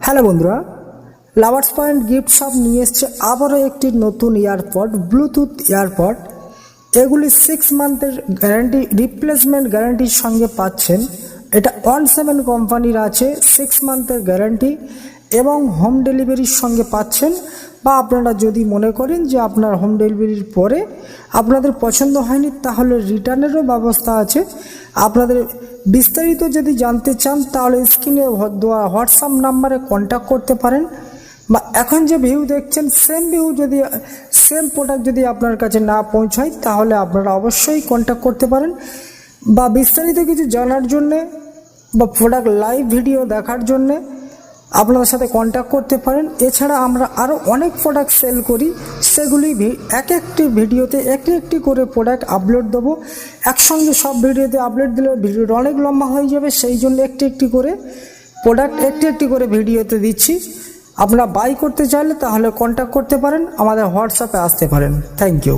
Hello বন্ধুরা, lovers point gift shop নিয়ে এসছে আবারও একটি নতুন ইয়ারপড, ব্লুটুথ ইয়ারপড। এগুলি 6 মান্থের গ্যারান্টি, রিপ্লেসমেন্ট গ্যারান্টির সঙ্গে পাচ্ছেন। এটা 17 কোম্পানির আছে, 6 মান্থের গ্যারান্টি এবং হোম ডেলিভারির সঙ্গে পাচ্ছেন। বা আপনারা যদি মনে করেন যে আপনার হোম ডেলিভারির পরে আপনাদের পছন্দ হয়নি, তাহলে রিটার্নেরও ব্যবস্থা আছে। আপনাদের বিস্তারিত যদি জানতে চান তাহলে স্ক্রিনে দেওয়া হোয়াটসঅ্যাপ নাম্বারে কন্ট্যাক্ট করতে পারেন। বা এখন যে ভিউ দেখছেন, সেম প্রোডাক্ট যদি আপনার কাছে না পৌঁছায় তাহলে আপনারা অবশ্যই কন্ট্যাক্ট করতে পারেন। বা বিস্তারিত কিছু জানার জন্যে বা প্রোডাক্ট লাইভ ভিডিও দেখার জন্যে আপনাদের সাথে কন্ট্যাক্ট করতে পারেন। এছাড়া আমরা আরও অনেক প্রোডাক্ট সেল করি, সেগুলি এক একটি ভিডিওতে একটি করে প্রোডাক্ট আপলোড দেবো। একসঙ্গে সব ভিডিওতে আপলোড দিলে ভিডিওটা অনেক লম্বা হয়ে যাবে, সেই জন্য একটি করে প্রোডাক্ট একটি করে ভিডিওতে দিচ্ছি। আপনারা বাই করতে চাইলে তাহলে কন্ট্যাক্ট করতে পারেন, আমাদের হোয়াটসঅ্যাপে আসতে পারেন। Thank you.